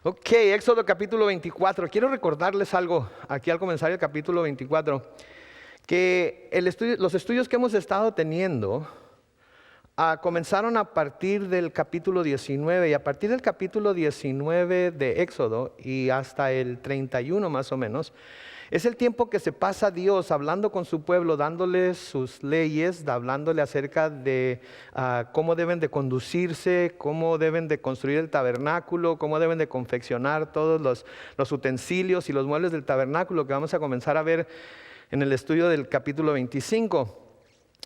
Ok, Éxodo capítulo 24. Quiero recordarles algo aquí al comenzar el capítulo 24, que los estudios que hemos estado teniendo comenzaron a partir del capítulo 19, y a partir del capítulo 19 de Éxodo y hasta el 31 más o menos, es el tiempo que se pasa Dios hablando con su pueblo, dándoles sus leyes, hablándole acerca de cómo deben de conducirse, cómo deben de construir el tabernáculo, cómo deben de confeccionar todos los utensilios y los muebles del tabernáculo, que vamos a comenzar a ver en el estudio del capítulo 25.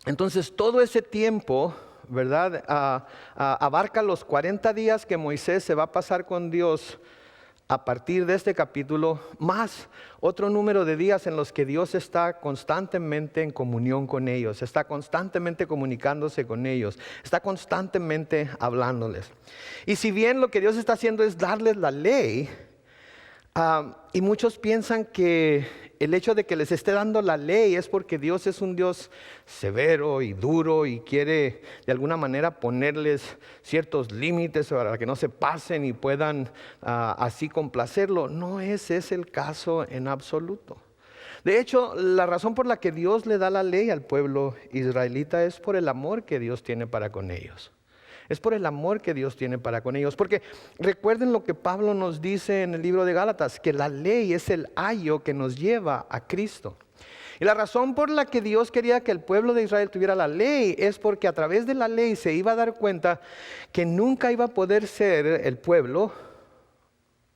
Entonces todo ese tiempo, ¿verdad? Abarca los 40 días que Moisés se va a pasar con Dios a partir de este capítulo, más otro número de días en los que Dios está constantemente en comunión con ellos, está constantemente comunicándose con ellos, está constantemente hablándoles. Y si bien lo que Dios está haciendo es darles la ley, y muchos piensan que el hecho de que les esté dando la ley es porque Dios es un Dios severo y duro y quiere de alguna manera ponerles ciertos límites para que no se pasen y puedan así complacerlo. No es ese el caso en absoluto. De hecho, la razón por la que Dios le da la ley al pueblo israelita es por el amor que Dios tiene para con ellos. Es por el amor que Dios tiene para con ellos. Porque recuerden lo que Pablo nos dice en el libro de Gálatas, que la ley es el ayo que nos lleva a Cristo. Y la razón por la que Dios quería que el pueblo de Israel tuviera la ley es porque a través de la ley se iba a dar cuenta que nunca iba a poder ser el pueblo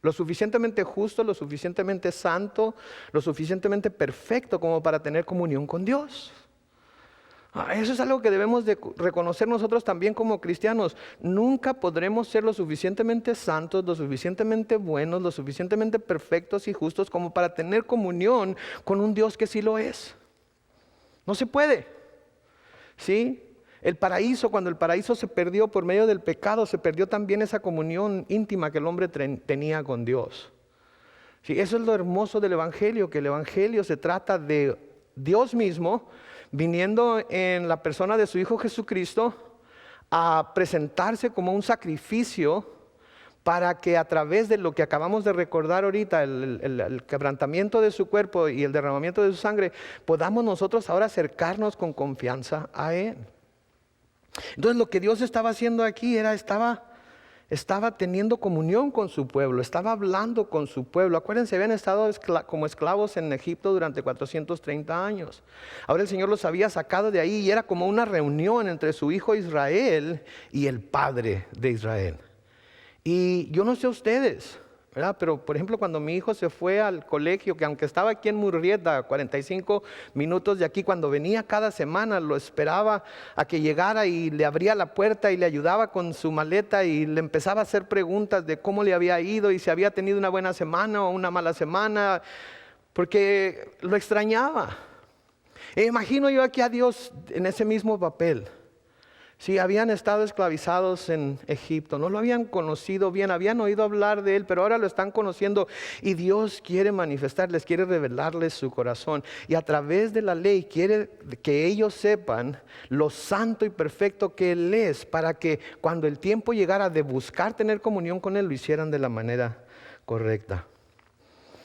lo suficientemente justo, lo suficientemente santo, lo suficientemente perfecto como para tener comunión con Dios. Eso es algo que debemos de reconocer nosotros también como cristianos. Nunca podremos ser lo suficientemente santos, lo suficientemente buenos, lo suficientemente perfectos y justos como para tener comunión con un Dios que sí lo es. No se puede. ¿Sí? El paraíso, cuando el paraíso se perdió por medio del pecado, se perdió también esa comunión íntima que el hombre tenía con Dios. ¿Sí? Eso es lo hermoso del Evangelio, que el Evangelio se trata de Dios mismo viniendo en la persona de su Hijo Jesucristo a presentarse como un sacrificio para que a través de lo que acabamos de recordar ahorita, el quebrantamiento de su cuerpo y el derramamiento de su sangre, podamos nosotros ahora acercarnos con confianza a Él. Entonces lo que Dios estaba haciendo aquí estaba teniendo comunión con su pueblo, estaba hablando con su pueblo. Acuérdense, habían estado como esclavos en Egipto durante 430 años. Ahora el Señor los había sacado de ahí y era como una reunión entre su hijo Israel y el padre de Israel. Y yo no sé ustedes, ¿verdad? Pero por ejemplo, cuando mi hijo se fue al colegio, que aunque estaba aquí en Murrieta, 45 minutos de aquí, cuando venía cada semana, lo esperaba a que llegara y le abría la puerta y le ayudaba con su maleta y le empezaba a hacer preguntas de cómo le había ido y si había tenido una buena semana o una mala semana, porque lo extrañaba. E imagino yo aquí a Dios en ese mismo papel. Sí, habían estado esclavizados en Egipto, no lo habían conocido bien, habían oído hablar de Él, pero ahora lo están conociendo y Dios quiere manifestarles, quiere revelarles su corazón. Y a través de la ley quiere que ellos sepan lo santo y perfecto que Él es, para que cuando el tiempo llegara de buscar tener comunión con Él, lo hicieran de la manera correcta.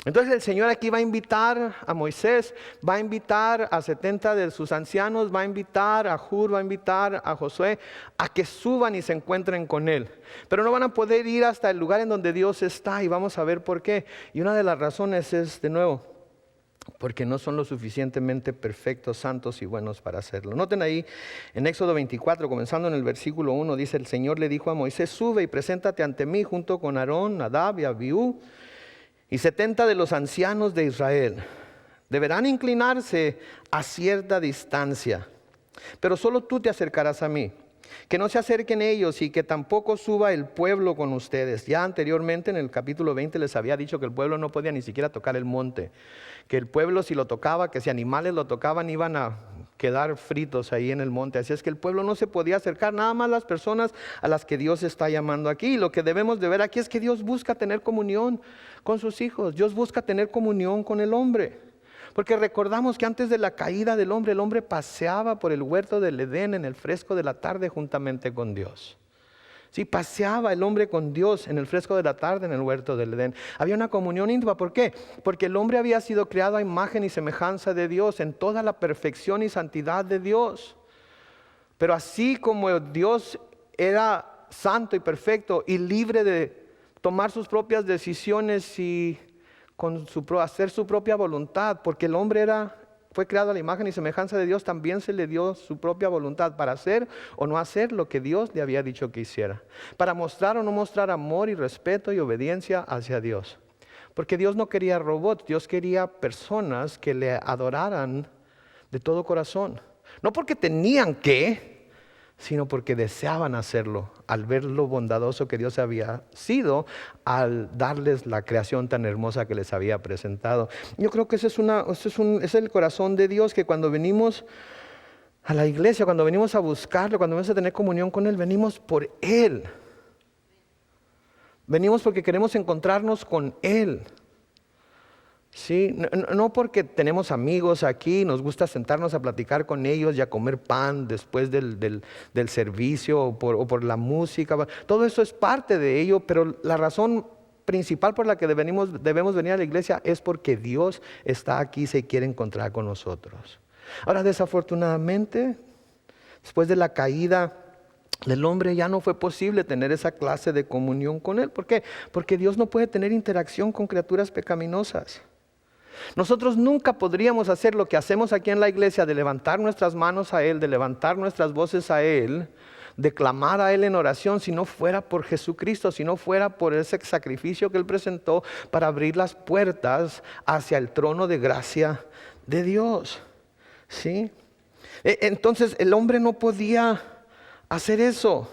Entonces el Señor aquí va a invitar a Moisés, va a invitar a 70 de sus ancianos, va a invitar a Hur, va a invitar a Josué a que suban y se encuentren con Él. Pero no van a poder ir hasta el lugar en donde Dios está y vamos a ver por qué. Y una de las razones es, de nuevo, porque no son lo suficientemente perfectos, santos y buenos para hacerlo. Noten ahí en Éxodo 24, comenzando en el versículo 1, dice: el Señor le dijo a Moisés: sube y preséntate ante mí junto con Aarón, Nadab y Abiú, y 70 de los ancianos de Israel. Deberán inclinarse a cierta distancia, pero solo tú te acercarás a mí. Que no se acerquen ellos y que tampoco suba el pueblo con ustedes. Ya anteriormente en el capítulo 20 les había dicho que el pueblo no podía ni siquiera tocar el monte. Que el pueblo, si lo tocaba, que si animales lo tocaban, iban a quedar fritos ahí en el monte. Así es que el pueblo no se podía acercar, nada más las personas a las que Dios está llamando aquí. Y lo que debemos de ver aquí es que Dios busca tener comunión con sus hijos. Dios busca tener comunión con el hombre. Porque recordamos que antes de la caída del hombre, el hombre paseaba por el huerto del Edén en el fresco de la tarde juntamente con Dios. Sí, paseaba el hombre con Dios en el fresco de la tarde en el huerto del Edén. Había una comunión íntima. ¿Por qué? Porque el hombre había sido creado a imagen y semejanza de Dios, en toda la perfección y santidad de Dios. Pero así como Dios era santo y perfecto y libre de tomar sus propias decisiones y hacer su propia voluntad, porque el hombre fue creado a la imagen y semejanza de Dios, también se le dio su propia voluntad para hacer o no hacer lo que Dios le había dicho que hiciera, para mostrar o no mostrar amor y respeto y obediencia hacia Dios. Porque Dios no quería robots, Dios quería personas que le adoraran de todo corazón. No porque tenían que, sino porque deseaban hacerlo al ver lo bondadoso que Dios había sido al darles la creación tan hermosa que les había presentado. Yo creo que ese es el corazón de Dios, que cuando venimos a la iglesia, cuando venimos a buscarlo, cuando venimos a tener comunión con Él, venimos por Él. Venimos porque queremos encontrarnos con Él. Sí, no porque tenemos amigos aquí, nos gusta sentarnos a platicar con ellos y a comer pan después del servicio o por la música. Todo eso es parte de ello, pero la razón principal por la que debemos venir a la iglesia es porque Dios está aquí y se quiere encontrar con nosotros. Ahora, desafortunadamente, después de la caída del hombre, ya no fue posible tener esa clase de comunión con Él. ¿Por qué? Porque Dios no puede tener interacción con criaturas pecaminosas. Nosotros nunca podríamos hacer lo que hacemos aquí en la iglesia, de levantar nuestras manos a Él, de levantar nuestras voces a Él, de clamar a Él en oración, si no fuera por Jesucristo, si no fuera por ese sacrificio que Él presentó para abrir las puertas hacia el trono de gracia de Dios. ¿Sí? Entonces el hombre no podía hacer eso.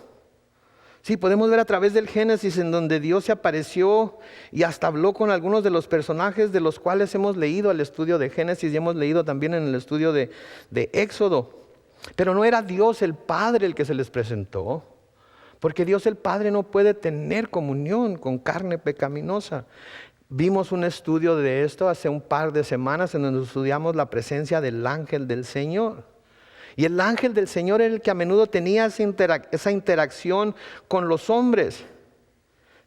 Sí, podemos ver a través del Génesis, en donde Dios se apareció y hasta habló con algunos de los personajes de los cuales hemos leído el estudio de Génesis y hemos leído también en el estudio de Éxodo. Pero no era Dios el Padre el que se les presentó, porque Dios el Padre no puede tener comunión con carne pecaminosa. Vimos un estudio de esto hace un par de semanas en donde estudiamos la presencia del ángel del Señor. Y el ángel del Señor era el que a menudo tenía esa interacción con los hombres.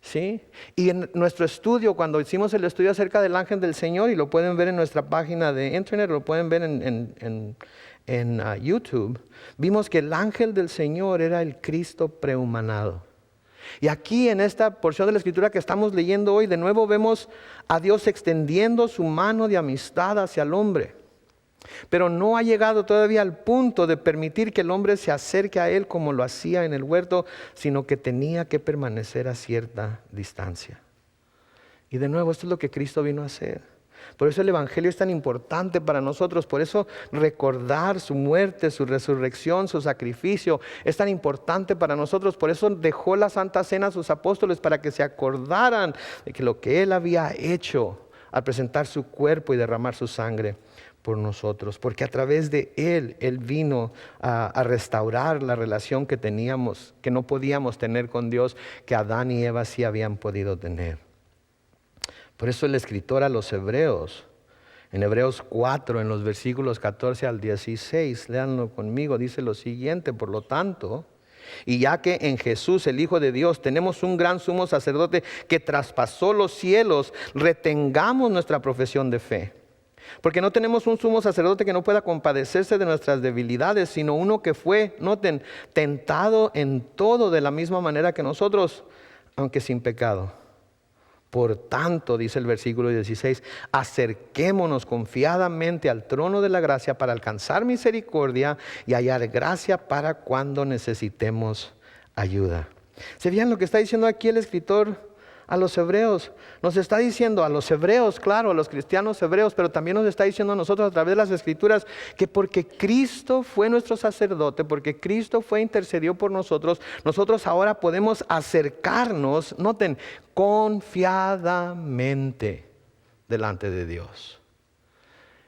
¿Sí? Y en nuestro estudio, cuando hicimos el estudio acerca del ángel del Señor, y lo pueden ver en nuestra página de internet, lo pueden ver en YouTube, vimos que el ángel del Señor era el Cristo prehumanado. Y aquí en esta porción de la Escritura que estamos leyendo hoy, de nuevo vemos a Dios extendiendo su mano de amistad hacia el hombre. Pero no ha llegado todavía al punto de permitir que el hombre se acerque a Él como lo hacía en el huerto, sino que tenía que permanecer a cierta distancia. Y de nuevo, esto es lo que Cristo vino a hacer. Por eso el Evangelio es tan importante para nosotros. Por eso recordar su muerte, su resurrección, su sacrificio es tan importante para nosotros. Por eso dejó la Santa Cena a sus apóstoles, para que se acordaran de que lo que Él había hecho al presentar su cuerpo y derramar su sangre por nosotros, porque a través de Él vino a restaurar la relación que teníamos, que no podíamos tener con Dios, que Adán y Eva sí habían podido tener. Por eso el escritor a los Hebreos, en Hebreos 4, en los versículos 14 al 16, léanlo conmigo, dice lo siguiente: por lo tanto, y ya que en Jesús, el Hijo de Dios, tenemos un gran sumo sacerdote que traspasó los cielos, retengamos nuestra profesión de fe. Porque no tenemos un sumo sacerdote que no pueda compadecerse de nuestras debilidades, sino uno que fue, noten, tentado en todo de la misma manera que nosotros, aunque sin pecado. Por tanto, dice el versículo 16, acerquémonos confiadamente al trono de la gracia para alcanzar misericordia y hallar gracia para cuando necesitemos ayuda. ¿Se fijan lo que está diciendo aquí el escritor a los hebreos? Nos está diciendo a los hebreos, claro, a los cristianos hebreos, pero también nos está diciendo a nosotros a través de las Escrituras que porque Cristo fue nuestro sacerdote, porque Cristo intercedió por nosotros, nosotros ahora podemos acercarnos, noten, confiadamente delante de Dios.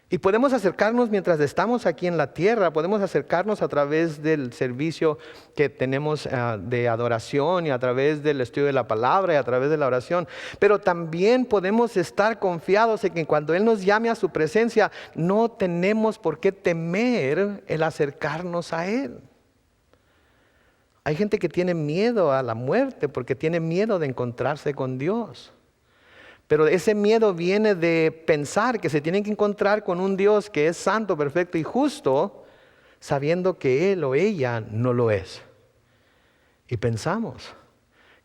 Y podemos acercarnos mientras estamos aquí en la tierra, podemos acercarnos a través del servicio que tenemos de adoración y a través del estudio de la palabra y a través de la oración. Pero también podemos estar confiados en que cuando Él nos llame a su presencia, no tenemos por qué temer el acercarnos a Él. Hay gente que tiene miedo a la muerte porque tiene miedo de encontrarse con Dios. Pero ese miedo viene de pensar que se tienen que encontrar con un Dios que es santo, perfecto y justo, sabiendo que Él o ella no lo es. Y pensamos,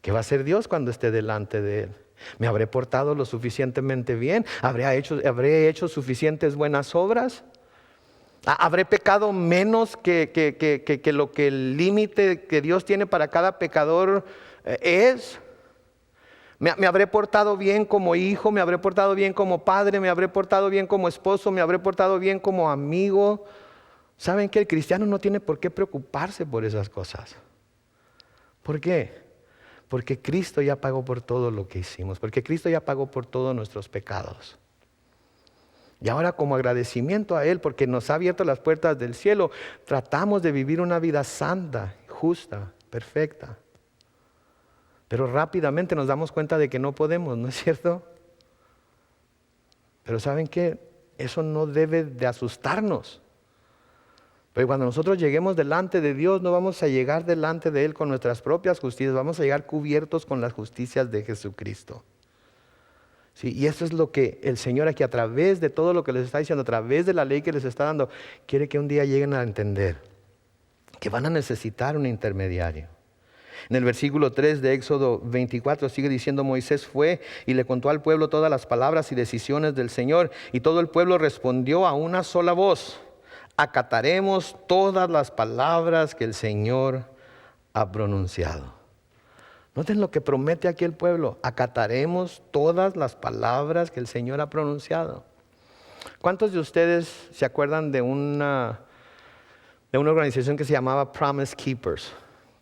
¿qué va a hacer Dios cuando esté delante de Él? ¿Me habré portado lo suficientemente bien? ¿Habré hecho suficientes buenas obras? ¿Habré pecado menos que lo que el límite que Dios tiene para cada pecador es? ¿Me habré portado bien como hijo? ¿Me habré portado bien como padre? ¿Me habré portado bien como esposo? ¿Me habré portado bien como amigo? ¿Saben que el cristiano no tiene por qué preocuparse por esas cosas? ¿Por qué? Porque Cristo ya pagó por todo lo que hicimos, porque Cristo ya pagó por todos nuestros pecados. Y ahora, como agradecimiento a Él, porque nos ha abierto las puertas del cielo, tratamos de vivir una vida santa, justa, perfecta. Pero rápidamente nos damos cuenta de que no podemos, ¿no es cierto? Pero ¿saben qué? Eso no debe de asustarnos. Pero cuando nosotros lleguemos delante de Dios, no vamos a llegar delante de Él con nuestras propias justicias, vamos a llegar cubiertos con las justicias de Jesucristo. Sí, y eso es lo que el Señor aquí, a través de todo lo que les está diciendo, a través de la ley que les está dando, quiere que un día lleguen a entender que van a necesitar un intermediario. En el versículo 3 de Éxodo 24 sigue diciendo: Moisés fue y le contó al pueblo todas las palabras y decisiones del Señor, y todo el pueblo respondió a una sola voz: acataremos todas las palabras que el Señor ha pronunciado. Noten lo que promete aquí el pueblo: acataremos todas las palabras que el Señor ha pronunciado. ¿Cuántos de ustedes se acuerdan de una organización que se llamaba Promise Keepers?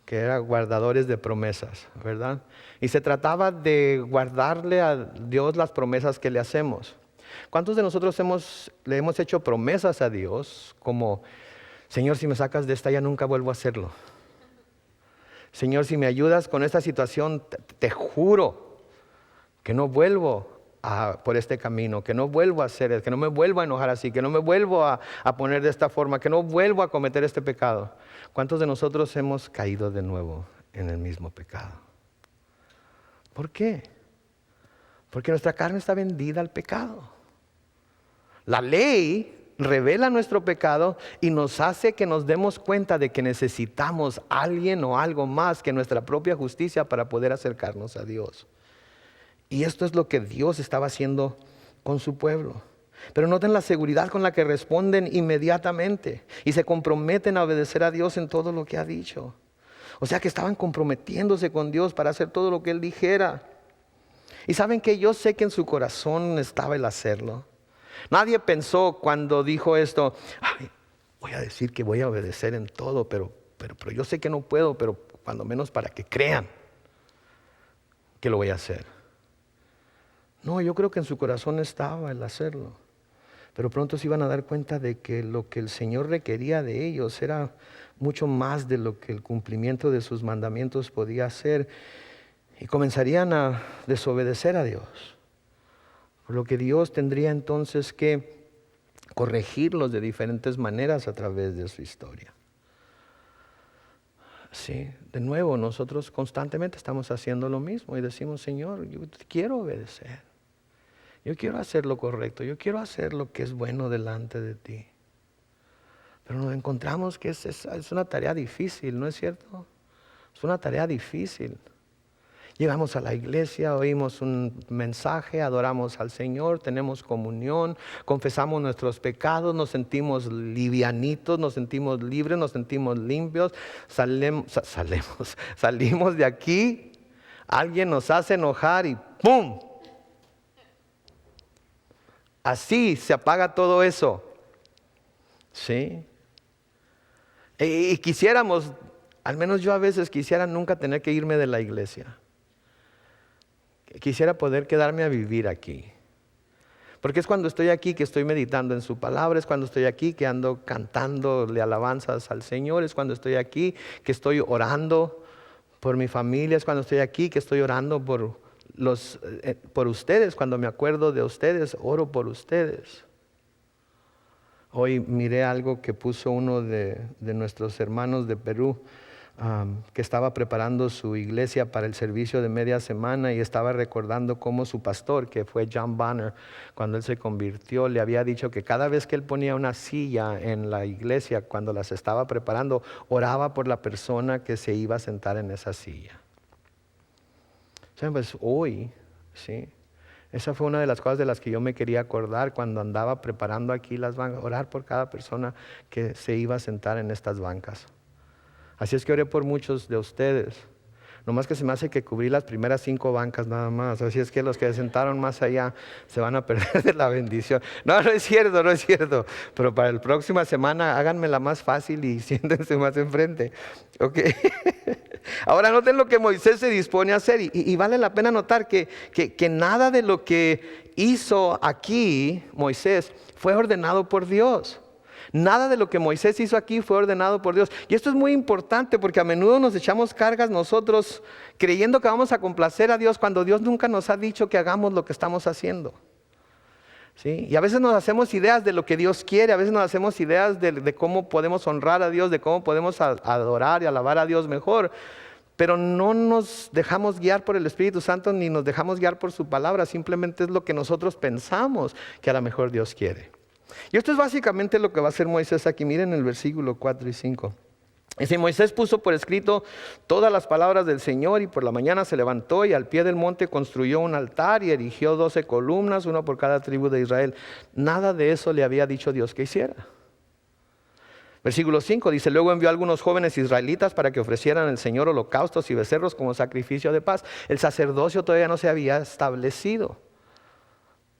Que era guardadores de promesas, ¿verdad? Y se trataba de guardarle a Dios las promesas que le hacemos. ¿Cuántos de nosotros le hemos hecho promesas a Dios como: Señor, si me sacas de esta ya nunca vuelvo a hacerlo? Señor, si me ayudas con esta situación, te juro que no vuelvo por este camino, que no vuelvo a hacer, que no me vuelvo a enojar así, que no me vuelvo a poner de esta forma, que no vuelvo a cometer este pecado. ¿Cuántos de nosotros hemos caído de nuevo en el mismo pecado? ¿Por qué? Porque nuestra carne está vendida al pecado. La ley revela nuestro pecado y nos hace que nos demos cuenta de que necesitamos a alguien o algo más que nuestra propia justicia para poder acercarnos a Dios. Y esto es lo que Dios estaba haciendo con su pueblo. Pero noten la seguridad con la que responden inmediatamente y se comprometen a obedecer a Dios en todo lo que ha dicho. O sea que estaban comprometiéndose con Dios para hacer todo lo que Él dijera. Y saben que yo sé que en su corazón estaba el hacerlo. Nadie pensó cuando dijo esto: ay, voy a decir que voy a obedecer en todo, pero yo sé que no puedo, pero cuando menos para que crean que lo voy a hacer. No, yo creo que en su corazón estaba el hacerlo. Pero pronto se iban a dar cuenta de que lo que el Señor requería de ellos era mucho más de lo que el cumplimiento de sus mandamientos podía hacer. Y comenzarían a desobedecer a Dios. Por lo que Dios tendría entonces que corregirlos de diferentes maneras a través de su historia. Sí, de nuevo, nosotros constantemente estamos haciendo lo mismo y decimos: Señor, yo quiero obedecer. Yo quiero hacer lo correcto, yo quiero hacer lo que es bueno delante de ti. Pero nos encontramos que es una tarea difícil, ¿no es cierto? Es una tarea difícil. Llegamos a la iglesia, oímos un mensaje, adoramos al Señor, tenemos comunión, confesamos nuestros pecados, nos sentimos livianitos, nos sentimos libres, nos sentimos limpios, salimos de aquí, alguien nos hace enojar y ¡pum! Así se apaga todo eso. ¿Sí? Y quisiéramos, al menos yo a veces quisiera nunca tener que irme de la iglesia. Quisiera poder quedarme a vivir aquí. Porque es cuando estoy aquí que estoy meditando en su palabra, es cuando estoy aquí que ando cantándole alabanzas al Señor, es cuando estoy aquí que estoy orando por mi familia, es cuando estoy aquí que estoy orando por ustedes. Cuando me acuerdo de ustedes, oro por ustedes. Hoy miré algo que puso uno de nuestros hermanos de Perú. que estaba preparando su iglesia para el servicio de media semana y estaba recordando cómo su pastor, que fue John Banner, cuando él se convirtió, le había dicho que cada vez que él ponía una silla en la iglesia, cuando las estaba preparando, oraba por la persona que se iba a sentar en esa silla. Pues hoy, sí, esa fue una de las cosas de las que yo me quería acordar cuando andaba preparando aquí las bancas, orar por cada persona que se iba a sentar en estas bancas. Así es que oré por muchos de ustedes. Nomás que se me hace que cubrí las primeras 5 bancas nada más. Así es que los que se sentaron más allá se van a perder de la bendición. No, no es cierto, no es cierto. Pero para la próxima semana háganmela más fácil y siéntense más enfrente. Ok. Ahora noten lo que Moisés se dispone a hacer. Y vale la pena notar que nada de lo que hizo aquí Moisés fue ordenado por Dios. Nada de lo que Moisés hizo aquí fue ordenado por Dios. Y esto es muy importante porque a menudo nos echamos cargas nosotros creyendo que vamos a complacer a Dios cuando Dios nunca nos ha dicho que hagamos lo que estamos haciendo. ¿Sí? Y a veces nos hacemos ideas de lo que Dios quiere, a veces nos hacemos ideas de cómo podemos honrar a Dios, de cómo podemos adorar y alabar a Dios mejor. Pero no nos dejamos guiar por el Espíritu Santo ni nos dejamos guiar por su palabra. Simplemente es lo que nosotros pensamos que a lo mejor Dios quiere. Y esto es básicamente lo que va a hacer Moisés aquí. Miren el versículo 4 y 5. Dice: Moisés puso por escrito todas las palabras del Señor y por la mañana se levantó y al pie del monte construyó un altar y erigió 12 columnas, una por cada tribu de Israel. Nada de eso le había dicho Dios que hiciera. Versículo 5 dice: luego envió a algunos jóvenes israelitas para que ofrecieran al Señor holocaustos y becerros como sacrificio de paz. El sacerdocio todavía no se había establecido.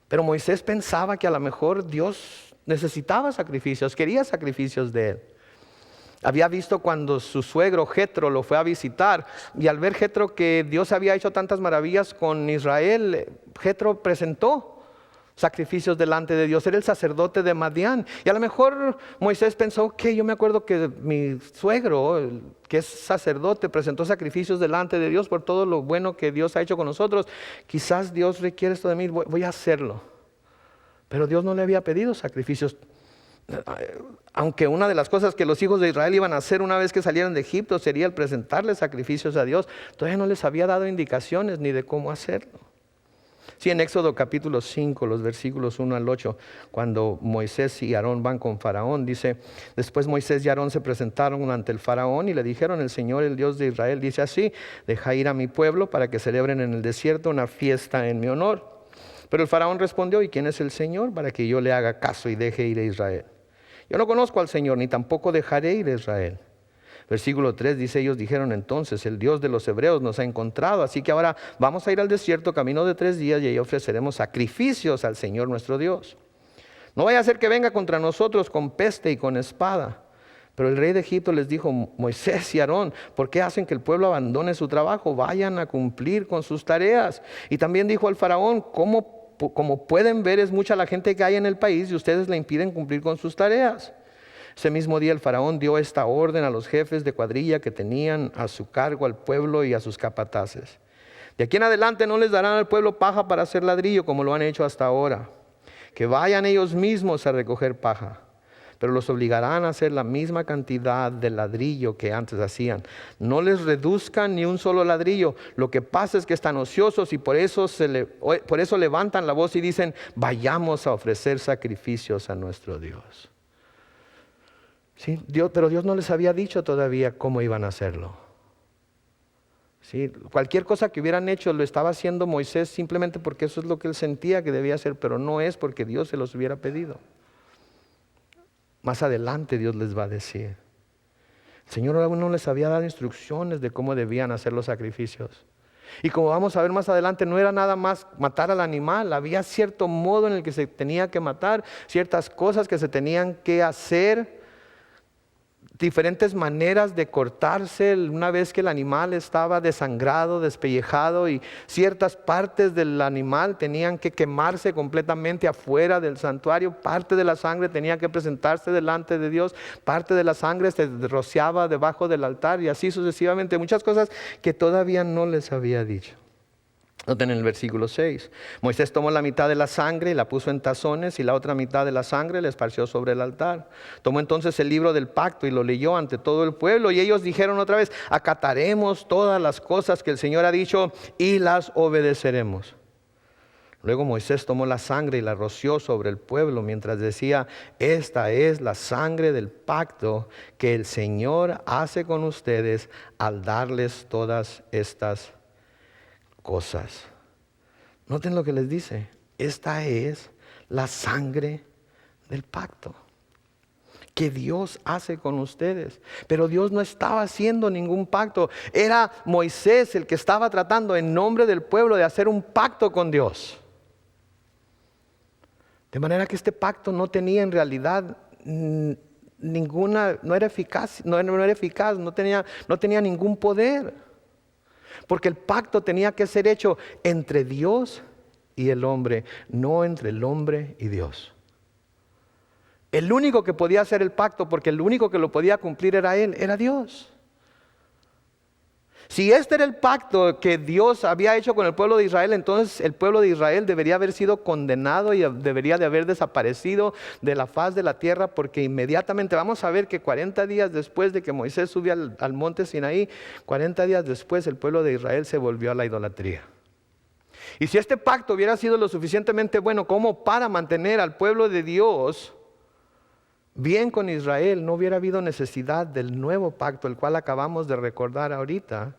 Pero Moisés pensaba que a lo mejor Dios necesitaba sacrificios, quería sacrificios de él. Había visto cuando su suegro Jetro lo fue a visitar y al ver Jetro que Dios había hecho tantas maravillas con Israel, Jetro presentó sacrificios delante de Dios. Era el sacerdote de Madián. Y a lo mejor Moisés pensó que yo me acuerdo que mi suegro, que es sacerdote, presentó sacrificios delante de Dios por todo lo bueno que Dios ha hecho con nosotros. Quizás Dios requiere esto de mí, voy a hacerlo. Pero Dios no le había pedido sacrificios. Aunque una de las cosas que los hijos de Israel iban a hacer una vez que salieran de Egipto sería el presentarles sacrificios a Dios, todavía no les había dado indicaciones ni de cómo hacerlo. Sí, en Éxodo capítulo 5, los versículos 1 al 8, cuando Moisés y Aarón van con Faraón, dice: después Moisés y Aarón se presentaron ante el Faraón y le dijeron: el Señor, el Dios de Israel, dice así: deja ir a mi pueblo para que celebren en el desierto una fiesta en mi honor. Pero el Faraón respondió: ¿y quién es el Señor para que yo le haga caso y deje ir a Israel? Yo no conozco al Señor, ni tampoco dejaré ir a Israel. Versículo 3 dice: ellos dijeron entonces: el Dios de los hebreos nos ha encontrado, así que ahora vamos a ir al desierto camino de 3 días y ahí ofreceremos sacrificios al Señor nuestro Dios. No vaya a ser que venga contra nosotros con peste y con espada. Pero el rey de Egipto les dijo: Moisés y Aarón, ¿por qué hacen que el pueblo abandone su trabajo? Vayan a cumplir con sus tareas. Y también dijo al faraón: como pueden ver, es mucha la gente que hay en el país y ustedes le impiden cumplir con sus tareas. Ese mismo día el faraón dio esta orden a los jefes de cuadrilla que tenían a su cargo al pueblo y a sus capataces: de aquí en adelante no les darán al pueblo paja para hacer ladrillo como lo han hecho hasta ahora. Que vayan ellos mismos a recoger paja, pero los obligarán a hacer la misma cantidad de ladrillo que antes hacían. No les reduzcan ni un solo ladrillo. Lo que pasa es que están ociosos y por eso levantan la voz y dicen: vayamos a ofrecer sacrificios a nuestro Dios. ¿Sí? Pero Dios no les había dicho todavía cómo iban a hacerlo. ¿Sí? Cualquier cosa que hubieran hecho lo estaba haciendo Moisés simplemente porque eso es lo que él sentía que debía hacer, pero no es porque Dios se los hubiera pedido. Más adelante Dios les va a decir. El Señor aún no les había dado instrucciones de cómo debían hacer los sacrificios. Y como vamos a ver más adelante, no era nada más matar al animal. Había cierto modo en el que se tenía que matar, ciertas cosas que se tenían que hacer, diferentes maneras de cortarse una vez que el animal estaba desangrado, despellejado, y ciertas partes del animal tenían que quemarse completamente afuera del santuario. Parte de la sangre tenía que presentarse delante de Dios, parte de la sangre se rociaba debajo del altar y así sucesivamente. Muchas cosas que todavía no les había dicho. Noten en el versículo 6. Moisés tomó la mitad de la sangre y la puso en tazones, y la otra mitad de la sangre la esparció sobre el altar. Tomó entonces el libro del pacto y lo leyó ante todo el pueblo, y ellos dijeron otra vez: acataremos todas las cosas que el Señor ha dicho y las obedeceremos. Luego Moisés tomó la sangre y la roció sobre el pueblo mientras decía: esta es la sangre del pacto que el Señor hace con ustedes al darles todas estas cosas. Noten lo que les dice: esta es la sangre del pacto que Dios hace con ustedes. Pero Dios no estaba haciendo ningún pacto. Era Moisés el que estaba tratando en nombre del pueblo de hacer un pacto con Dios. De manera que este pacto no tenía en realidad ninguna, no era eficaz, no tenía ningún poder. Porque el pacto tenía que ser hecho entre Dios y el hombre, no entre el hombre y Dios. El único que podía hacer el pacto, porque el único que lo podía cumplir era Él, era Dios. Si este era el pacto que Dios había hecho con el pueblo de Israel, entonces el pueblo de Israel debería haber sido condenado y debería de haber desaparecido de la faz de la tierra, porque inmediatamente vamos a ver que 40 días después de que Moisés subió al monte Sinaí, 40 días después el pueblo de Israel se volvió a la idolatría. Y si este pacto hubiera sido lo suficientemente bueno como para mantener al pueblo de Dios bien con Israel, no hubiera habido necesidad del nuevo pacto, el cual acabamos de recordar ahorita,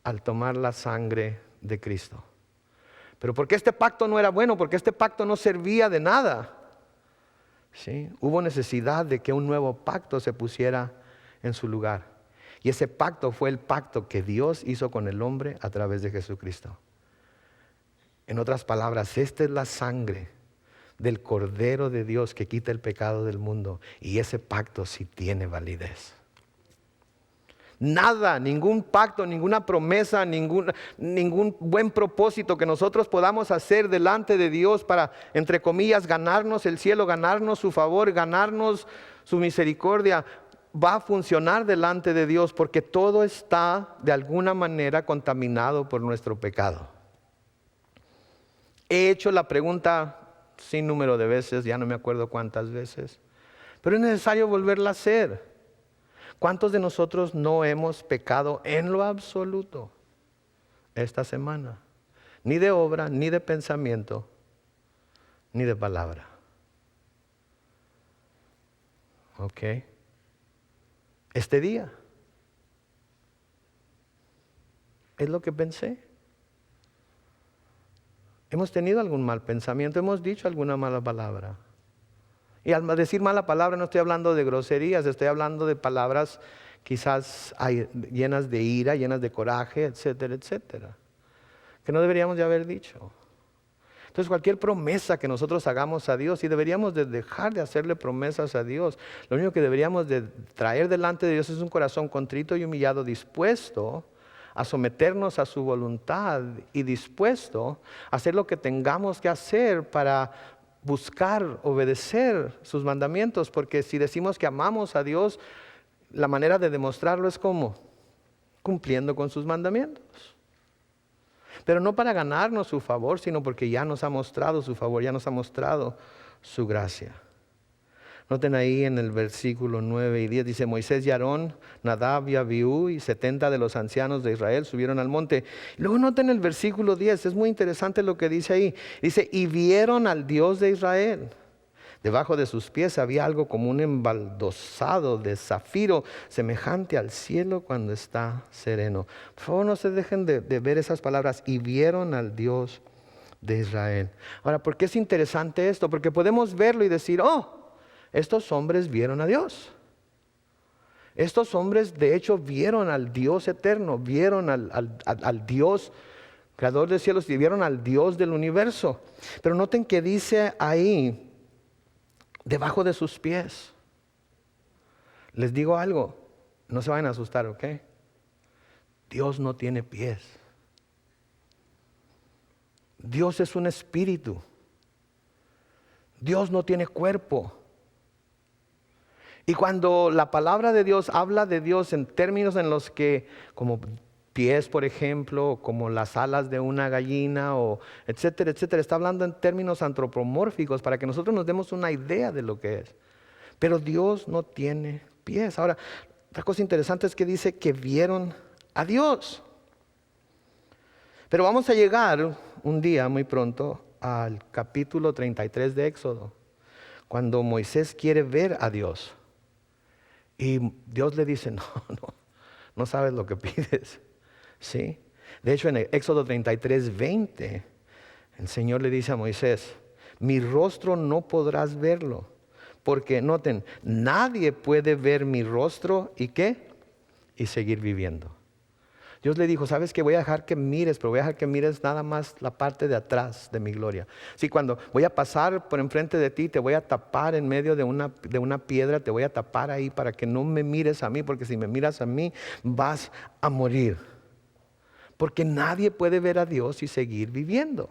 al tomar la sangre de Cristo. Pero porque este pacto no era bueno, porque este pacto no servía de nada, ¿sí? Hubo necesidad de que un nuevo pacto se pusiera en su lugar. Y ese pacto fue el pacto que Dios hizo con el hombre a través de Jesucristo. En otras palabras, esta es la sangre del Cordero de Dios que quita el pecado del mundo. Y ese pacto sí tiene validez. Nada, ningún pacto, ninguna promesa, ningún buen propósito que nosotros podamos hacer delante de Dios para, entre comillas, ganarnos el cielo, ganarnos su favor, ganarnos su misericordia, va a funcionar delante de Dios, porque todo está de alguna manera contaminado por nuestro pecado. He hecho la pregunta sin número de veces, ya no me acuerdo cuántas veces, pero es necesario volverla a hacer. ¿Cuántos de nosotros no hemos pecado en lo absoluto esta semana? Ni de obra, ni de pensamiento, ni de palabra. ¿Ok? Este día es lo que pensé. Hemos tenido algún mal pensamiento, hemos dicho alguna mala palabra. Y al decir mala palabra no estoy hablando de groserías, estoy hablando de palabras quizás llenas de ira, llenas de coraje, etcétera, etcétera, que no deberíamos de haber dicho. Entonces cualquier promesa que nosotros hagamos a Dios, y deberíamos de dejar de hacerle promesas a Dios, lo único que deberíamos de traer delante de Dios es un corazón contrito y humillado, dispuesto a someternos a su voluntad y dispuesto a hacer lo que tengamos que hacer para buscar, obedecer sus mandamientos, porque si decimos que amamos a Dios, la manera de demostrarlo es ¿cómo? Cumpliendo con sus mandamientos. Pero no para ganarnos su favor, sino porque ya nos ha mostrado su favor, ya nos ha mostrado su gracia. Noten ahí en el versículo 9 y 10, dice: Moisés y Aarón, Nadab y Abiú y 70 de los ancianos de Israel subieron al monte. Y luego noten el versículo 10, es muy interesante lo que dice ahí. Dice: y vieron al Dios de Israel. Debajo de sus pies había algo como un embaldosado de zafiro, semejante al cielo cuando está sereno. Por favor, no se dejen de ver esas palabras: y vieron al Dios de Israel. Ahora, ¿por qué es interesante esto? Porque podemos verlo y decir: oh, estos hombres vieron a Dios. Estos hombres de hecho vieron al Dios eterno, vieron al Dios creador de cielos, y vieron al Dios del universo. Pero noten que dice ahí, debajo de sus pies. Les digo algo, no se vayan a asustar, ¿ok? Dios no tiene pies. Dios es un espíritu. Dios no tiene cuerpo. Y cuando la palabra de Dios habla de Dios en términos en los que, como pies, por ejemplo, como las alas de una gallina, o etcétera, etcétera. Está hablando en términos antropomórficos para que nosotros nos demos una idea de lo que es. Pero Dios no tiene pies. Ahora, otra cosa interesante es que dice que vieron a Dios. Pero vamos a llegar un día muy pronto al capítulo 33 de Éxodo, cuando Moisés quiere ver a Dios. Y Dios le dice, no sabes lo que pides. ¿Sí? De hecho, en Éxodo 33, 20, el Señor le dice a Moisés, mi rostro no podrás verlo, porque noten, nadie puede ver mi rostro y ¿qué? Y seguir viviendo. Dios le dijo, ¿sabes qué? Voy a dejar que mires, pero voy a dejar que mires nada más la parte de atrás de mi gloria. Sí, cuando voy a pasar por enfrente de ti, te voy a tapar en medio de una piedra, te voy a tapar ahí para que no me mires a mí, porque si me miras a mí, vas a morir. Porque nadie puede ver a Dios y seguir viviendo.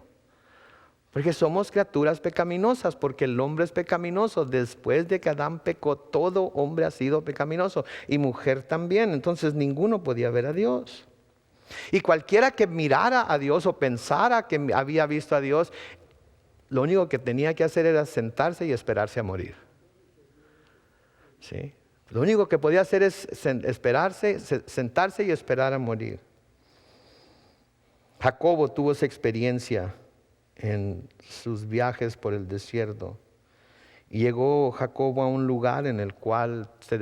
Porque somos criaturas pecaminosas, porque el hombre es pecaminoso. Después de que Adán pecó, todo hombre ha sido pecaminoso y mujer también. Entonces ninguno podía ver a Dios. Y cualquiera que mirara a Dios o pensara que había visto a Dios, lo único que tenía que hacer era sentarse y esperarse a morir. ¿Sí? Lo único que podía hacer es sentarse y esperar a morir. Jacobo tuvo esa experiencia en sus viajes por el desierto. Y llegó Jacobo a un lugar en el cual se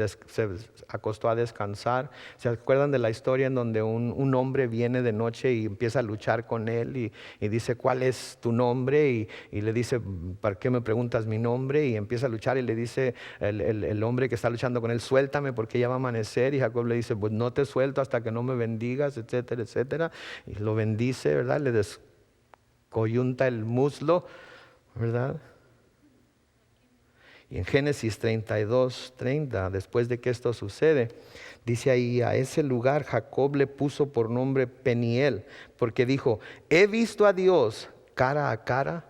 acostó a descansar. ¿Se acuerdan de la historia en donde un hombre viene de noche y empieza a luchar con él y dice, ¿cuál es tu nombre? Y le dice, ¿para qué me preguntas mi nombre? Y empieza a luchar y le dice el hombre que está luchando con él, suéltame porque ya va a amanecer. Y Jacob le dice, pues no te suelto hasta que no me bendigas, etcétera, etcétera. Y lo bendice, ¿verdad? Le descoyunta el muslo, ¿verdad? Y en Génesis 32, 30, después de que esto sucede, dice ahí, a ese lugar Jacob le puso por nombre Peniel, porque dijo, he visto a Dios cara a cara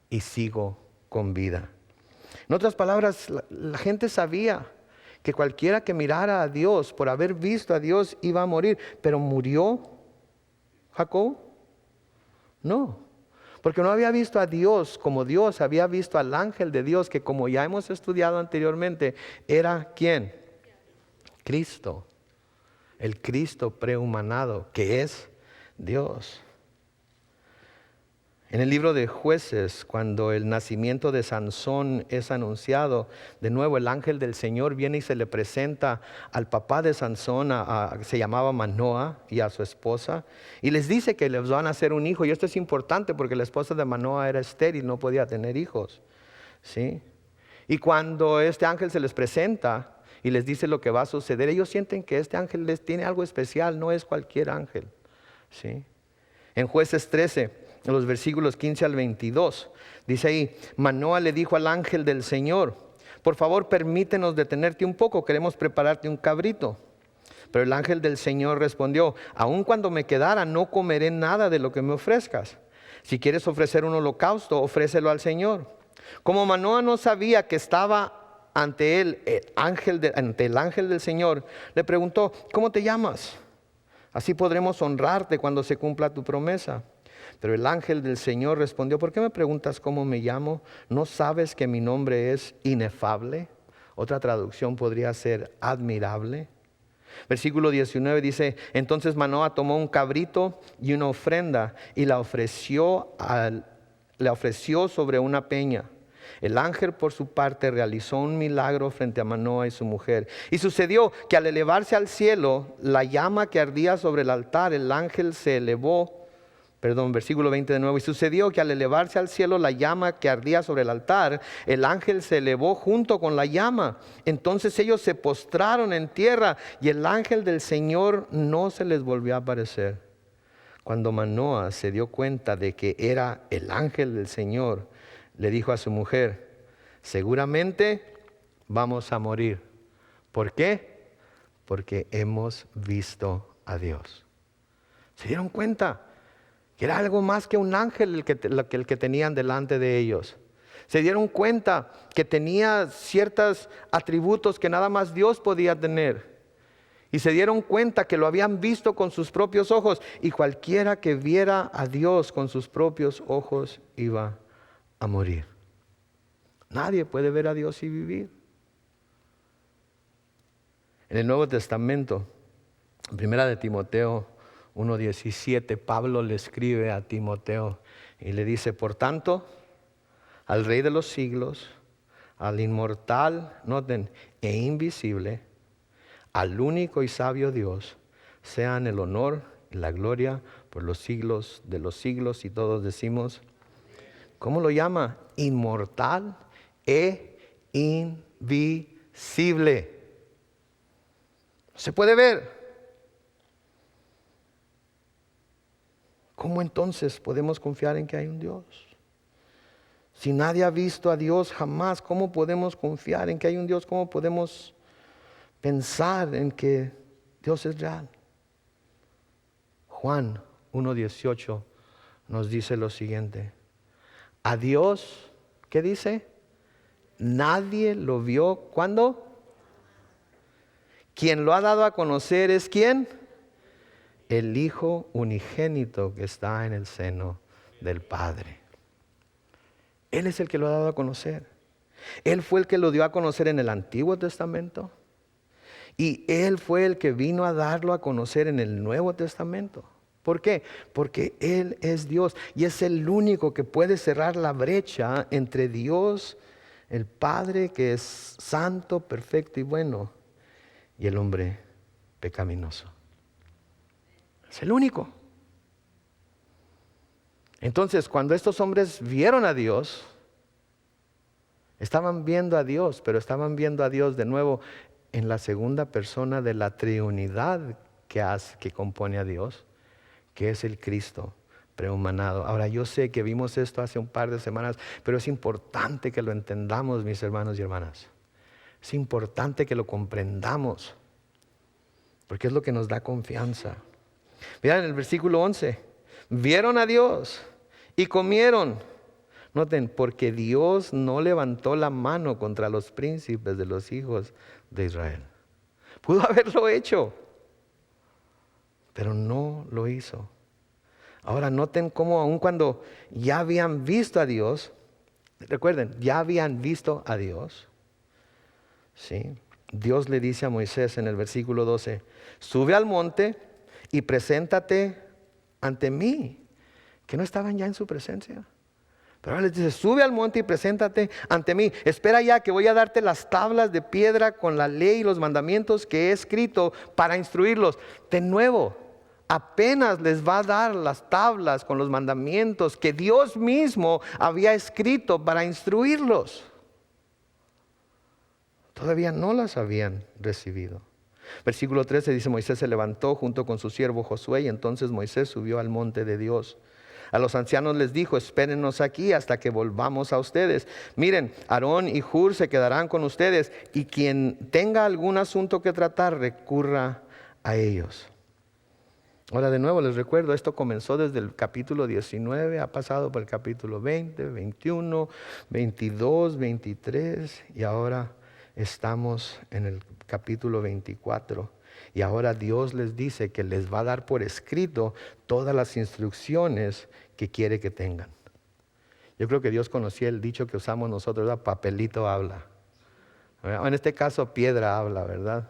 y sigo con vida. En otras palabras, la gente sabía que cualquiera que mirara a Dios por haber visto a Dios iba a morir, pero ¿murió Jacob? No. Porque no había visto a Dios como Dios, había visto al ángel de Dios, que como ya hemos estudiado anteriormente, era ¿quién? Cristo, el Cristo prehumanado, que es Dios. En el libro de Jueces, cuando el nacimiento de Sansón es anunciado, de nuevo el ángel del Señor viene y se le presenta al papá de Sansón, se llamaba Manoa, y a su esposa, y les dice que les van a hacer un hijo. Y esto es importante porque la esposa de Manoa era estéril, no podía tener hijos, ¿sí? Y cuando este ángel se les presenta y les dice lo que va a suceder, ellos sienten que este ángel les tiene algo especial, no es cualquier ángel, ¿sí? En Jueces 13, en los versículos 15 al 22, dice ahí, Manoa le dijo al ángel del Señor, por favor permítenos detenerte un poco, queremos prepararte un cabrito. Pero el ángel del Señor respondió, aun cuando me quedara no comeré nada de lo que me ofrezcas. Si quieres ofrecer un holocausto, ofrécelo al Señor. Como Manoa no sabía que estaba ante él, ante el ángel del Señor, le preguntó, ¿cómo te llamas? Así podremos honrarte cuando se cumpla tu promesa. Pero el ángel del Señor respondió, ¿por qué me preguntas cómo me llamo? ¿No sabes que mi nombre es inefable? Otra traducción podría ser admirable. Versículo 19 dice, entonces Manoa tomó un cabrito y una ofrenda y la ofreció sobre una peña. El ángel por su parte realizó un milagro frente a Manoa y su mujer. Y sucedió que al elevarse al cielo, la llama que ardía sobre el altar, el ángel se elevó. Versículo 20 de nuevo. Y sucedió que al elevarse al cielo la llama que ardía sobre el altar, el ángel se elevó junto con la llama. Entonces ellos se postraron en tierra y el ángel del Señor no se les volvió a aparecer. Cuando Manoa se dio cuenta de que era el ángel del Señor, le dijo a su mujer, seguramente vamos a morir. ¿Por qué? Porque hemos visto a Dios. ¿Se dieron cuenta? Que era algo más que un ángel el que tenían delante de ellos. Se dieron cuenta que tenía ciertos atributos que nada más Dios podía tener. Y se dieron cuenta que lo habían visto con sus propios ojos. Y cualquiera que viera a Dios con sus propios ojos iba a morir. Nadie puede ver a Dios y vivir. En el Nuevo Testamento, en Primera de Timoteo 1:17, Pablo le escribe a Timoteo y le dice: por tanto, al Rey de los siglos, al inmortal, noten, e invisible, al único y sabio Dios, sean el honor y la gloria por los siglos de los siglos. Y todos decimos, ¿cómo lo llama? Inmortal e invisible. Se puede ver. ¿Cómo entonces podemos confiar en que hay un Dios? Si nadie ha visto a Dios jamás, ¿cómo podemos confiar en que hay un Dios? ¿Cómo podemos pensar en que Dios es real? Juan 1:18 nos dice lo siguiente: a Dios, ¿qué dice? Nadie lo vio. ¿Cuándo? Quien lo ha dado a conocer es ¿quién? El Hijo unigénito que está en el seno del Padre. Él es el que lo ha dado a conocer. Él fue el que lo dio a conocer en el Antiguo Testamento. Y Él fue el que vino a darlo a conocer en el Nuevo Testamento. ¿Por qué? Porque Él es Dios y es el único que puede cerrar la brecha entre Dios, el Padre, que es santo, perfecto y bueno, y el hombre pecaminoso. Es el único. Entonces, cuando estos hombres vieron a Dios, estaban viendo a Dios, pero estaban viendo a Dios de nuevo en la segunda persona de la triunidad que compone a Dios, que es el Cristo prehumanado. Ahora, yo sé que vimos esto hace un par de semanas, pero es importante que lo entendamos, mis hermanos y hermanas. Es importante que lo comprendamos, porque es lo que nos da confianza. Miren el versículo 11. Vieron a Dios y comieron. Noten, porque Dios no levantó la mano contra los príncipes de los hijos de Israel. Pudo haberlo hecho, pero no lo hizo. Ahora noten cómo aun cuando ya habían visto a Dios, recuerden, ya habían visto a Dios, ¿sí? Dios le dice a Moisés en el versículo 12, sube al monte y preséntate ante mí. Que no estaban ya en su presencia. Pero ahora les dice, sube al monte y preséntate ante mí. Espera ya que voy a darte las tablas de piedra con la ley y los mandamientos que he escrito para instruirlos. De nuevo, apenas les va a dar las tablas con los mandamientos que Dios mismo había escrito para instruirlos. Todavía no las habían recibido. Versículo 13 dice, Moisés se levantó junto con su siervo Josué y entonces Moisés subió al monte de Dios. A los ancianos les dijo, espérennos aquí hasta que volvamos a ustedes. Miren, Aarón y Hur se quedarán con ustedes y quien tenga algún asunto que tratar, recurra a ellos. Ahora de nuevo les recuerdo, esto comenzó desde el capítulo 19, ha pasado por el capítulo 20, 21, 22, 23 y ahora estamos en el capítulo 24. Y ahora Dios les dice que les va a dar por escrito todas las instrucciones que quiere que tengan. Yo creo que Dios conocía el dicho que usamos nosotros, ¿verdad? Papelito habla. En este caso, piedra habla, ¿verdad?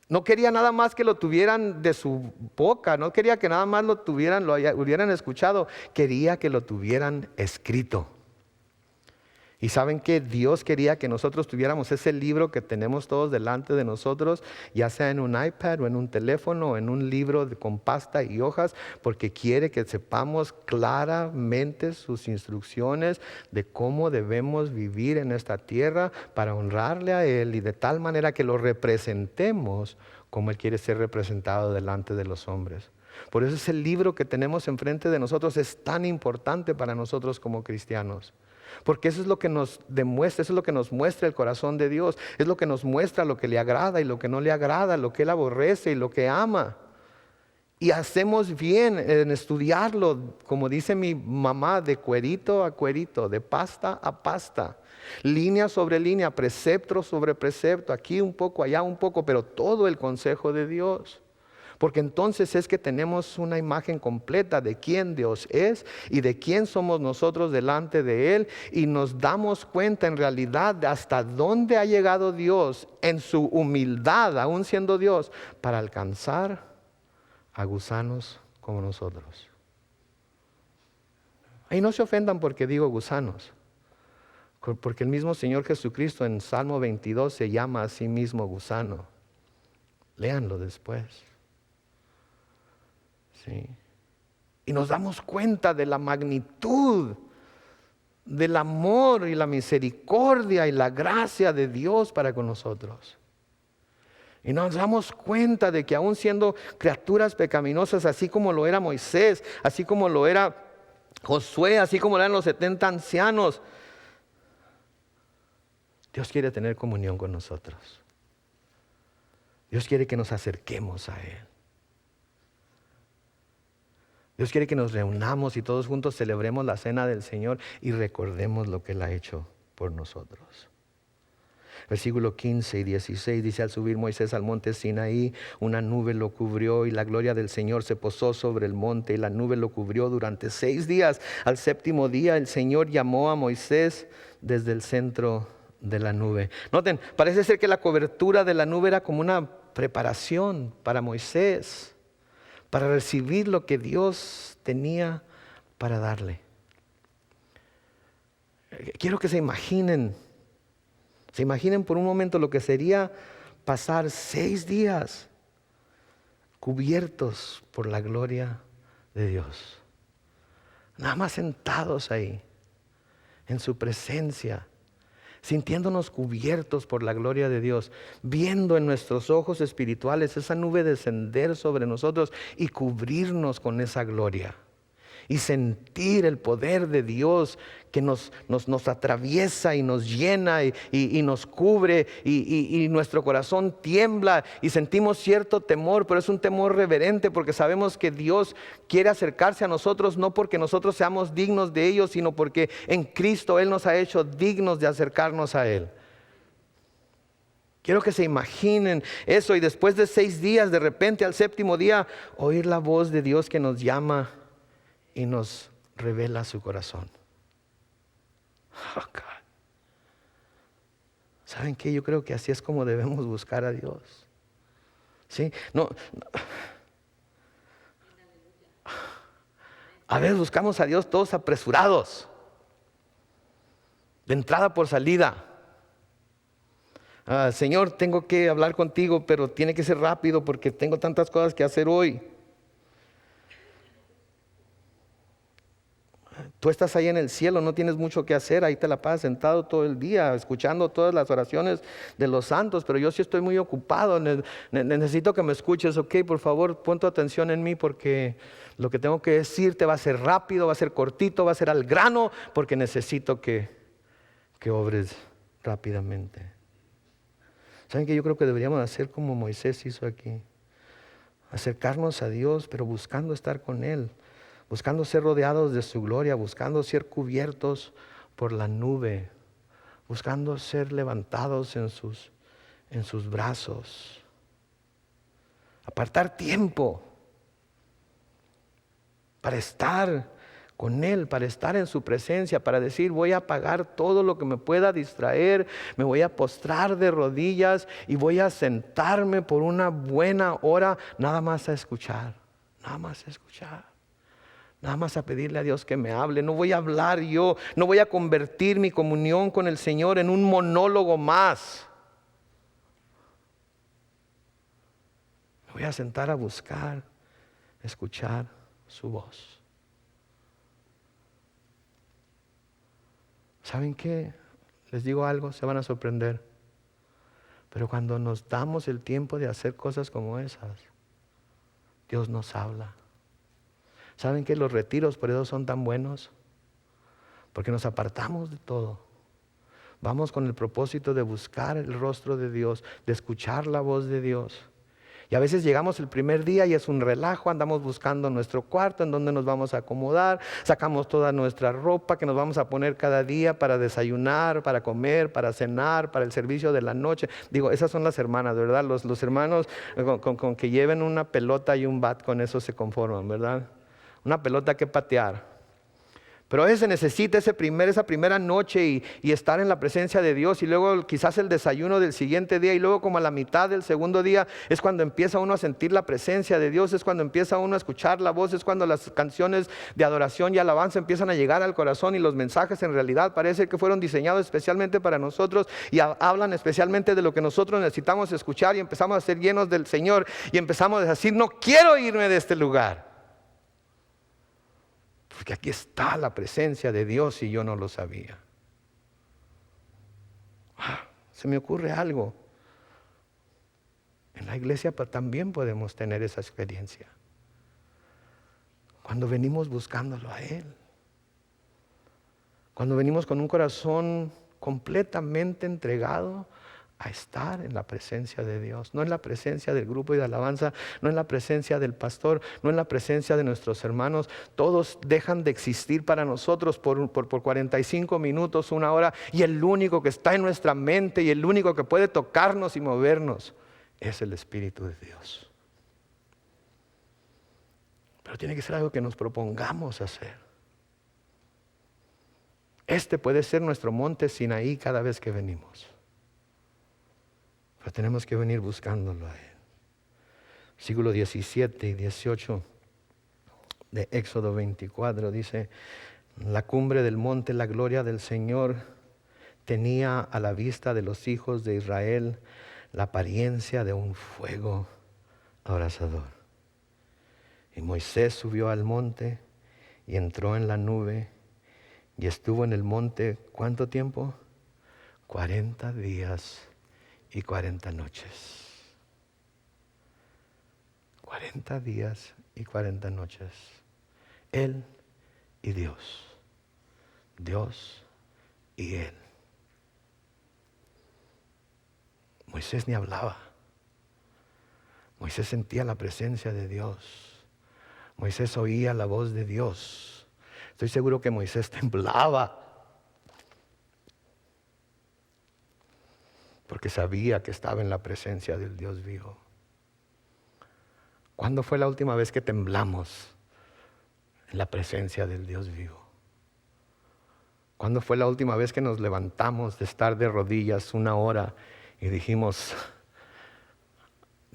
No quería nada más que lo tuvieran de su boca, no quería que nada más lo hubieran escuchado, quería que lo tuvieran escrito. Y saben que Dios quería que nosotros tuviéramos ese libro que tenemos todos delante de nosotros, ya sea en un iPad o en un teléfono o en un libro con pasta y hojas, porque quiere que sepamos claramente sus instrucciones de cómo debemos vivir en esta tierra para honrarle a Él y de tal manera que lo representemos como Él quiere ser representado delante de los hombres. Por eso ese libro que tenemos enfrente de nosotros es tan importante para nosotros como cristianos. Porque eso es lo que nos demuestra, eso es lo que nos muestra el corazón de Dios. Es lo que nos muestra lo que le agrada y lo que no le agrada, lo que Él aborrece y lo que ama. Y hacemos bien en estudiarlo, como dice mi mamá, de cuerito a cuerito, de pasta a pasta, línea sobre línea, precepto sobre precepto, aquí un poco, allá un poco, pero todo el consejo de Dios. Porque entonces es que tenemos una imagen completa de quién Dios es y de quién somos nosotros delante de Él, y nos damos cuenta en realidad de hasta dónde ha llegado Dios en su humildad, aún siendo Dios, para alcanzar a gusanos como nosotros. Y no se ofendan porque digo gusanos, porque el mismo Señor Jesucristo en Salmo 22 se llama a sí mismo gusano. Léanlo después. Sí. Y nos damos cuenta de la magnitud del amor y la misericordia y la gracia de Dios para con nosotros. Y nos damos cuenta de que aún siendo criaturas pecaminosas, así como lo era Moisés, así como lo era Josué, así como lo eran los 70 ancianos, Dios quiere tener comunión con nosotros. Dios quiere que nos acerquemos a Él. Dios quiere que nos reunamos y todos juntos celebremos la cena del Señor y recordemos lo que Él ha hecho por nosotros. Versículo 15 y 16 dice: al subir Moisés al monte Sinaí, una nube lo cubrió y la gloria del Señor se posó sobre el monte, y la nube lo cubrió durante 6 días. Al séptimo día el Señor llamó a Moisés desde el centro de la nube. Noten, parece ser que la cobertura de la nube era como una preparación para Moisés, para recibir lo que Dios tenía para darle. Quiero que se imaginen por un momento lo que sería pasar 6 días cubiertos por la gloria de Dios. Nada más sentados ahí, en su presencia, sintiéndonos cubiertos por la gloria de Dios, viendo en nuestros ojos espirituales esa nube descender sobre nosotros y cubrirnos con esa gloria. Y sentir el poder de Dios que nos atraviesa y nos llena y nos cubre, y nuestro corazón tiembla y sentimos cierto temor, pero es un temor reverente porque sabemos que Dios quiere acercarse a nosotros, no porque nosotros seamos dignos de ello, sino porque en Cristo Él nos ha hecho dignos de acercarnos a Él. Quiero que se imaginen eso, y después de 6 días, de repente al séptimo día, oír la voz de Dios que nos llama y nos revela su corazón. Oh, God. ¿Saben qué? Yo creo que así es como debemos buscar a Dios. ¿Sí? A veces buscamos a Dios todos apresurados, de entrada por salida. Señor, tengo que hablar contigo, pero tiene que ser rápido porque tengo tantas cosas que hacer hoy. Tú estás ahí en el cielo, no tienes mucho que hacer, ahí te la pasas sentado todo el día, escuchando todas las oraciones de los santos, pero yo sí estoy muy ocupado, necesito que me escuches, ok, por favor, pon tu atención en mí, porque lo que tengo que decirte va a ser rápido, va a ser cortito, va a ser al grano, porque necesito que obres rápidamente. ¿Saben qué? Yo creo que deberíamos hacer como Moisés hizo aquí, acercarnos a Dios, pero buscando estar con Él, buscando ser rodeados de su gloria, buscando ser cubiertos por la nube, buscando ser levantados en sus brazos. Apartar tiempo para estar con Él, para estar en su presencia, para decir: voy a apagar todo lo que me pueda distraer, me voy a postrar de rodillas y voy a sentarme por una buena hora, nada más a escuchar, nada más a escuchar. Nada más a pedirle a Dios que me hable. No voy a hablar yo, no voy a convertir mi comunión con el Señor en un monólogo más. Me voy a sentar a buscar, escuchar su voz. ¿Saben qué? Les digo algo, se van a sorprender. Pero cuando nos damos el tiempo de hacer cosas como esas, Dios nos habla. ¿Saben qué? Los retiros por eso son tan buenos, porque nos apartamos de todo. Vamos con el propósito de buscar el rostro de Dios, de escuchar la voz de Dios. Y a veces llegamos el primer día y es un relajo, andamos buscando nuestro cuarto, en donde nos vamos a acomodar, sacamos toda nuestra ropa que nos vamos a poner cada día para desayunar, para comer, para cenar, para el servicio de la noche. Digo, esas son las hermanas, ¿verdad? Los hermanos con que lleven una pelota y un bat, con eso se conforman, ¿verdad? Una pelota que patear. Pero a veces se necesita esa primera noche y estar en la presencia de Dios, y luego quizás el desayuno del siguiente día, y luego como a la mitad del segundo día es cuando empieza uno a sentir la presencia de Dios, es cuando empieza uno a escuchar la voz, es cuando las canciones de adoración y alabanza empiezan a llegar al corazón, y los mensajes en realidad parece que fueron diseñados especialmente para nosotros y hablan especialmente de lo que nosotros necesitamos escuchar, y empezamos a ser llenos del Señor y empezamos a decir: no quiero irme de este lugar, porque aquí está la presencia de Dios y yo no lo sabía. Se me ocurre algo. En la iglesia también podemos tener esa experiencia. Cuando venimos buscándolo a Él. Cuando venimos con un corazón completamente entregado a estar en la presencia de Dios, no en la presencia del grupo de alabanza, no en la presencia del pastor, no en la presencia de nuestros hermanos. Todos dejan de existir para nosotros por 45 minutos, una hora, y el único que está en nuestra mente y el único que puede tocarnos y movernos es el Espíritu de Dios. Pero tiene que ser algo que nos propongamos hacer. Este puede ser nuestro monte Sinaí cada vez que venimos. Pero tenemos que venir buscándolo a Él. Versículos 17 y 18 de Éxodo 24 dice: la cumbre del monte, la gloria del Señor, tenía a la vista de los hijos de Israel la apariencia de un fuego abrasador. Y Moisés subió al monte y entró en la nube y estuvo en el monte, ¿cuánto tiempo? 40 días y 40 noches. 40 días y 40 noches. Él y Dios. Dios y Él. Moisés ni hablaba. Moisés sentía la presencia de Dios. Moisés oía la voz de Dios. Estoy seguro que Moisés temblaba, porque sabía que estaba en la presencia del Dios vivo. ¿Cuándo fue la última vez que temblamos en la presencia del Dios vivo? ¿Cuándo fue la última vez que nos levantamos de estar de rodillas una hora y dijimos: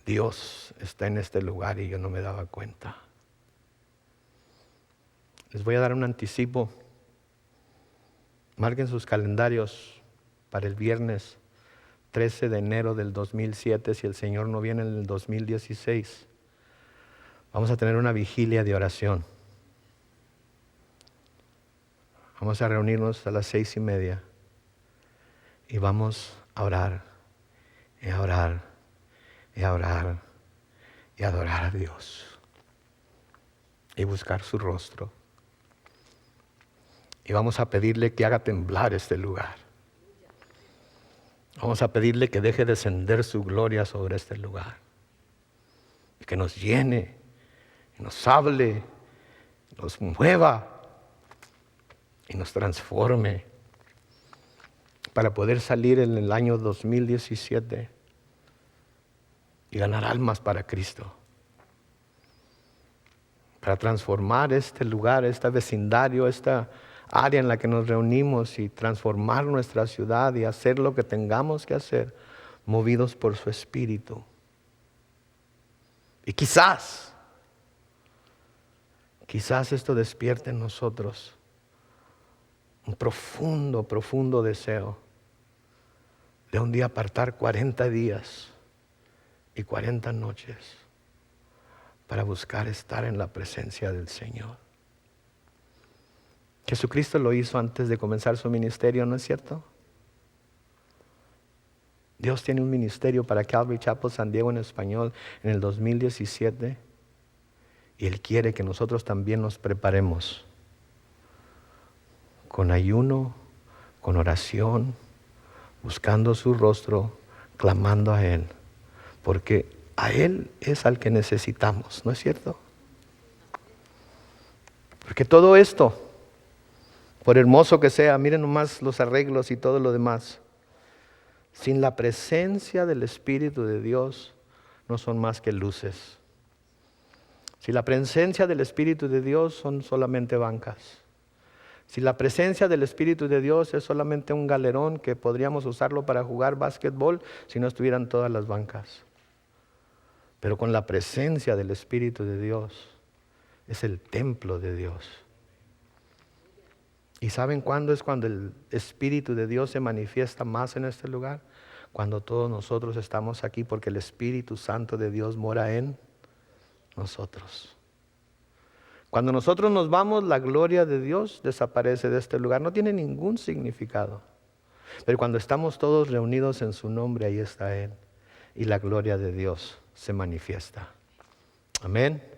Dios está en este lugar y yo no me daba cuenta? Les voy a dar un anticipo. Marquen sus calendarios para el viernes 13 de enero del 2007, si el Señor no viene en el 2016. Vamos a tener una vigilia de oración. Vamos a reunirnos a las 6:30 y vamos a orar, y a orar, y a orar, y a adorar a Dios, y buscar su rostro. Y vamos a pedirle que haga temblar este lugar. Vamos a pedirle que deje descender su gloria sobre este lugar. Y que nos llene, y nos hable, nos mueva y nos transforme para poder salir en el año 2017 y ganar almas para Cristo. Para transformar este lugar, este vecindario, esta área en la que nos reunimos, y transformar nuestra ciudad y hacer lo que tengamos que hacer, movidos por su Espíritu. Y quizás esto despierte en nosotros un profundo, profundo deseo de un día apartar 40 días y 40 noches para buscar estar en la presencia del Señor. Jesucristo lo hizo antes de comenzar su ministerio, ¿no es cierto? Dios tiene un ministerio para Calvary Chapel San Diego en español en el 2017, y Él quiere que nosotros también nos preparemos con ayuno, con oración, buscando su rostro, clamando a Él, porque A Él es al que necesitamos, ¿no es cierto? Porque todo esto, por hermoso que sea, miren nomás los arreglos y todo lo demás, sin la presencia del Espíritu de Dios no son más que luces. Si la presencia del Espíritu de Dios son solamente bancas. Si la presencia del Espíritu de Dios es solamente un galerón que podríamos usarlo para jugar básquetbol si no estuvieran todas las bancas. Pero con la presencia del Espíritu de Dios es el templo de Dios. ¿Y saben cuándo es cuando el Espíritu de Dios se manifiesta más en este lugar? Cuando todos nosotros estamos aquí, porque el Espíritu Santo de Dios mora en nosotros. Cuando nosotros nos vamos, la gloria de Dios desaparece de este lugar. No tiene ningún significado. Pero cuando estamos todos reunidos en su nombre, ahí está Él. Y la gloria de Dios se manifiesta. Amén.